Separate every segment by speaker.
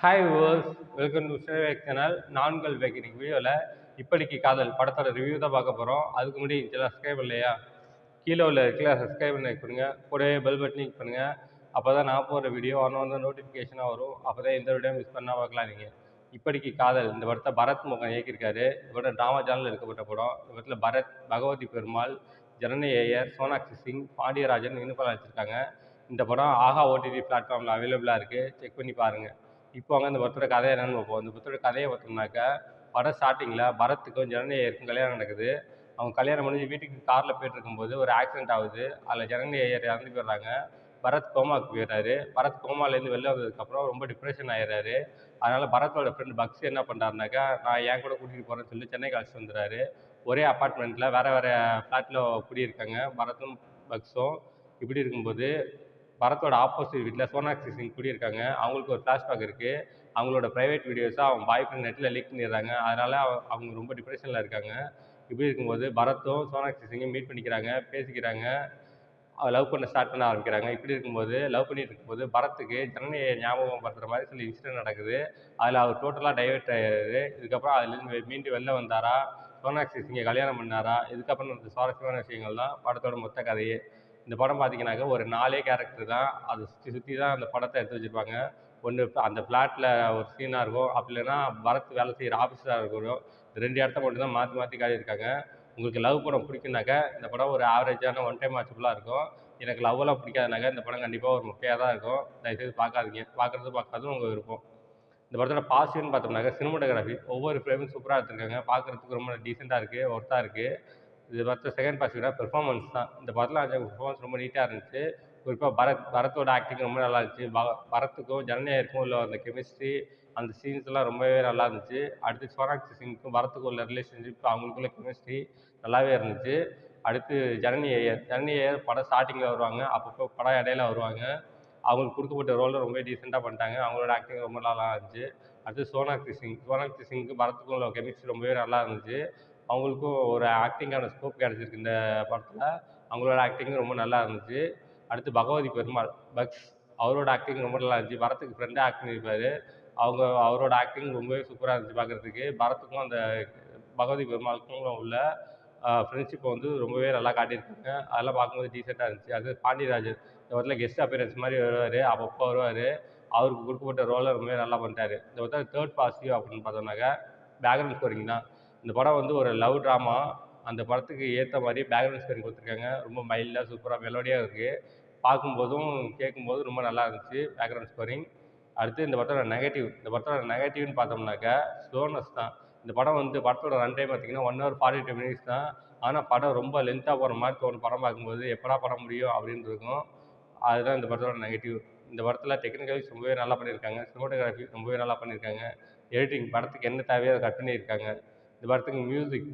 Speaker 1: Hi viewers, welcome to சேவை channel. நான் உங்கள் பேக். இன்னைக்கு வீடியோவில் இப்படிக்கு காதல் படத்தோட ரிவ்யூ தான் பார்க்க போகிறோம். அதுக்கு முன்னாடி சப்ஸ்கிரைப் இல்லையா, கீழே உள்ள இருக்கிற சப்ஸ்கிரைப் பண்ணி பண்ணுங்க, கூடவே பெல் பட்டன் கிளிக் பண்ணுங்க. அப்போ தான் நான் போகிற வீடியோ ஒன்று நோட்டிஃபிகேஷனாக வரும். அப்போ தான் இந்த வீடியோ மிஸ் பண்ணால் பார்க்கலாம். நீங்கள் இப்படிக்கு காதல் இந்த படத்தை பரத் முகம் இயக்கியிருக்காரு. இதோட ட்ராமா சேனல் எடுக்கப்பட்ட படம். இந்த படத்தில் பரத், பகவதி பெருமாள், ஜனனி ஐயர், சோனாக்ஷி சிங், பாண்டியராஜன் இன்னும் படம் வச்சுருக்காங்க. இந்த படம் ஆஹா ஓடிடி பிளாட்ஃபார்மில் அவைலபிளாக இருக்குது. செக் பண்ணி பாருங்கள். இப்போ அங்கே இந்த படத்தோட கதை என்னன்னு பார்ப்போம். இந்த படத்தோட கதையை பார்த்தோம்னாக்கா, படம் ஸ்டார்டிங்கில் பரத்துக்கும் ஜனனி ஐயருக்கும் கல்யாணம் நடக்குது. அவங்க கல்யாணம் முடிஞ்சு வீட்டுக்கு காரில் போயிட்டு இருக்கும்போது ஒரு ஆக்சிடென்ட் ஆகுது. அதில் ஜனனி ஐயர் இறந்து போயிடுறாங்க. பரத் கோமாவுக்கு போயிடுறாரு. பரத் கோமாலேருந்து வெளில வந்ததுக்கப்புறம் ரொம்ப டிப்ரெஷன் ஆயிடுறாரு. அதனால் பரத்தோட ஃப்ரெண்ட் பக்ஸ் என்ன பண்ணுறாருனாக்கா, நான் என் கூட கூட்டிகிட்டு போகிறேன்னு சொல்லி சென்னைக்கு அழைச்சிட்டு வந்துடுறாரு. ஒரே அப்பார்ட்மெண்ட்டில் வேறு வேறு ஃப்ளாட்டில் குடியிருக்காங்க பரத்தும் பக்ஸும். இப்படி இருக்கும்போது பரத்தோட ஆப்போசிட் வீட்டில் சோனாக்ஷி சிங் குடியிருக்காங்க. அவங்களுக்கு ஒரு ஃப்ளாஷ்பேக் இருக்குது. அவங்களோட ப்ரைவேட் வீடியோஸை அவங்க பாய் ஃப்ரெண்ட் நெட்டில் லீக் பண்ணிடுறாங்க. அதனால் அவங்க ரொம்ப டிப்ரெஷனில் இருக்காங்க. இப்படி இருக்கும்போது பரத்தும் சோனாக்ஷி சிங்கும் மீட் பண்ணிக்கிறாங்க, பேசிக்கிறாங்க, லவ் பண்ண ஸ்டார்ட் பண்ண ஆரம்பிக்கிறாங்க. இப்படி இருக்கும்போது லவ் பண்ணிட்டு இருக்கும்போது பரத்துக்கு ஜனனியை ஞாபகம் படுத்துகிற மாதிரி சில இன்சிடென்ட் நடக்குது. அதில் அவர் டோட்டலாக டைவர்ட் ஆயிடுறாரு. இதுக்கப்புறம் அதுலேருந்து மீண்டு வெளில வந்தாரா, சோனாக்ஷி சிங்கை கல்யாணம் பண்ணாரா, இதுக்கப்புறம் இந்த சுவாரஸ்யமான விஷயங்கள் தான் படத்தோட மொத்த கதையே. இந்த படம் பார்த்தீங்கன்னாக்கா ஒரு 4 கேரக்டர் தான். அதை சுற்றி சுற்றி தான் அந்த படத்தை எடுத்து வச்சுருப்பாங்க. ஒன்று அந்த ஃப்ளாட்டில் ஒரு சீனாக இருக்கும். அப்படி இல்லைன்னா பரத் வேலை செய்கிற ஆஃபீஸராக இருக்கணும். 2 இடத்த மட்டும் தான் மாற்றி மாற்றி காட்டியிருக்காங்க. உங்களுக்கு லவ் படம் பிடிக்குனாக்கா இந்த படம் ஒரு ஆவரேஜான ஒன் டைம் வாட்சபுளாக இருக்கும். எனக்கு லவ்வெல்லாம் பிடிக்காதுனாக்கா இந்த படம் கண்டிப்பாக ஒரு மொக்கையாக தான் இருக்கும். தயவுசெய்து பார்க்காதீங்க. பார்க்காததும் உங்கள் விருப்பம். இந்த படத்தோட பாசிட்டிவ்னு பார்த்தோம்னாக்கா சினிமாட்டோகிராஃபி ஒவ்வொரு ஃப்ரேமும் சூப்பராக எடுத்திருக்காங்க. பார்க்குறதுக்கு ரொம்ப டீசெண்டாக இருக்குது, ஒர்த்தாக இருக்குது. இது பார்த்த செகண்ட் பாசிட்டிவ்னா பெர்ஃபார்மன்ஸ் தான். இந்த படத்தில் பெர்ஃபார்மன்ஸ் ரொம்ப நீட்டாக இருந்துச்சு. குறிப்பாக பரத்தோட ஆக்டிங் ரொம்ப நல்லா இருந்துச்சு. பரத்துக்கும் ஜனனி ஐயருக்கும் உள்ள அந்த கெமிஸ்ட்ரி, அந்த சீன்ஸ்லாம் ரொம்பவே நல்லா இருந்துச்சு. அடுத்து சோனாக்ஷி சிங்க்கும் பரத்துக்கும் உள்ள ரிலேஷன்ஷிப், அவங்களுக்குள்ள கெமிஸ்ட்ரி நல்லாவே இருந்துச்சு. அடுத்து ஜனனி ஐயர் படம் ஸ்டார்டிங்கில் வருவாங்க, அப்பப்போ படம் இடையில வருவாங்க. அவங்களுக்கு கொடுக்கப்பட்ட ரோலை ரொம்ப டீசெண்டாக பண்ணிட்டாங்க. அவங்களோட ஆக்டிங் ரொம்ப நல்லா இருந்துச்சு. அடுத்து சோனாக்ஷி சிங்க்கும் பரத்துக்கும் உள்ள கெமிஸ்ட்ரி ரொம்பவே நல்லா இருந்துச்சு. அவங்களுக்கும் ஒரு ஆக்டிங்கான ஸ்கோப் கிடச்சிருக்கு இந்த படத்தில். அவங்களோட ஆக்டிங்கும் ரொம்ப நல்லா இருந்துச்சு. அடுத்து பகவதி பெருமாள், பக்ஸ், அவரோட ஆக்டிங் ரொம்ப நல்லா இருந்துச்சு. பரத்துக்கு ஃப்ரெண்டாக ஆக்ட் பண்ணியிருப்பாரு. அவரோட ஆக்டிங் ரொம்பவே சூப்பராக இருந்துச்சு பார்க்குறதுக்கு. பரத்துக்கும் அந்த பகவதி பெருமாளுக்கும் உள்ள ஃப்ரெண்ட்ஷிப்பை வந்து ரொம்பவே நல்லா காட்டியிருக்காங்க. அதெல்லாம் பார்க்கும்போது டீசெண்டாக இருந்துச்சு. அடுத்து பாண்டியராஜன் இந்த படத்தில் கெஸ்ட் அப்பியரன்ஸ் மாதிரி வருவார், அப்பப்போ வருவார். அவருக்கு கொடுக்கப்பட்ட ரோலை ரொம்பவே நல்லா பண்ணிட்டாரு. இந்த படத்தில் தேர்ட் பாசிட்டிவ் அப்படின்னு பார்த்தோம்னாக்கா பேக்ரவுண்ட் ஸ்கோரிங் தான். இந்த படம் வந்து ஒரு லவ் ட்ராமா. அந்த படத்துக்கு ஏற்ற மாதிரி பேக்ரவுண்ட் ஸ்கோரிங் கொடுத்துருக்காங்க. ரொம்ப மைல்டாக சூப்பராக மெலோடியாக இருக்குது. பார்க்கும்போதும் கேட்கும்போதும் ரொம்ப நல்லா இருந்துச்சு பேக்ரவுண்ட் ஸ்கோரிங். அடுத்து இந்த படத்தோட நெகட்டிவ்னு பார்த்தோம்னாக்கா ஸ்லோனஸ் தான். இந்த படம் வந்து படத்தோட ரன் டைம் பார்த்தீங்கன்னா 1 hour 42 minutes தான். ஆனால் படம் ரொம்ப லென்த்தாக போகிற மாதிரி தோணும். படம் பார்க்கும்போது எப்படா படம் முடியும் அப்படின்னு இருக்கும். அதுதான் இந்த படத்தோட நெகட்டிவ். இந்த படத்தில் டெக்னிக்கல்ஸ் ரொம்பவே நல்லா பண்ணியிருக்காங்க. சினிமாட்டோகிராஃபி ரொம்பவே நல்லா பண்ணியிருக்காங்க. எடிட்டிங் படத்துக்கு என்ன தேவையோ அதை கட் பண்ணியிருக்காங்க. இந்த படத்துக்கு மியூசிக்,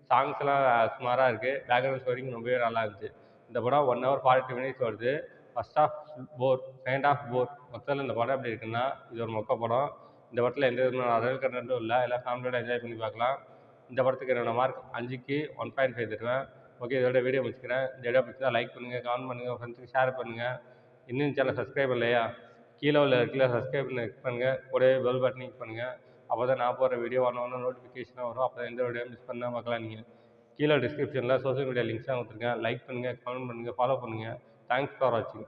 Speaker 1: சாங்ஸ்லாம் சுமாராக இருக்குது. பேக்ரவுண்ட் ஸ்கோரிங் ரொம்பவே நல்லா இருந்துச்சு. இந்த படம் 1 hour 42 minutes வருது. ஃபர்ஸ்ட் ஹாஃப் போர், செகண்ட் ஹாஃப் போர். மொத்தத்தில் இந்த படம் எப்படி இருக்குன்னா, இது ஒரு மொக்க படம். இந்த படத்தில் எந்த விதமான அடல்ட் கன்டென்ட்டும் இல்லை. எல்லாம் ஃபேமிலியோட என்ஜாய் பண்ணி பார்க்கலாம். இந்த படத்துக்கு என்னோட மார்க் 5க்கு 1.5 தருவேன். ஓகே, இதோட வீடியோ முடிச்சுக்கிறேன். இந்த வீடியோ பிடிச்சா லைக் பண்ணுங்கள், கமெண்ட் பண்ணுங்கள், உங்கள் ஃப்ரெண்ட்ஸுக்கு ஷேர் பண்ணுங்கள். இன்னும் சேனல் சப்ஸ்கிரைப் இல்லையா, கீழே உள்ள இடத்துல சப்ஸ்கிரைப் பண்ணி கிளிக் பண்ணுங்கள், கூடவே பெல் பட்டன் கிளிக் பண்ணுங்கள். அப்போ தான் நான் போகிற வீடியோ ஒன்று நோட்டிஃபிகேஷனாக வரும். அப்போ தான் எந்த வீடியோ மிஸ் பண்ணால் பார்க்கலாம். நீங்கள் கீழே டிஸ்கிரிப்ஷனில் சோஷியல் மீடியா லிங்க்ஸ்லாம் கொடுத்துருக்கேன். லைக் பண்ணுங்கள், கமெண்ட் பண்ணுங்கள், ஃபாலோ பண்ணுங்கள். தேங்க்ஸ் ஃபார் வாட்சிங்.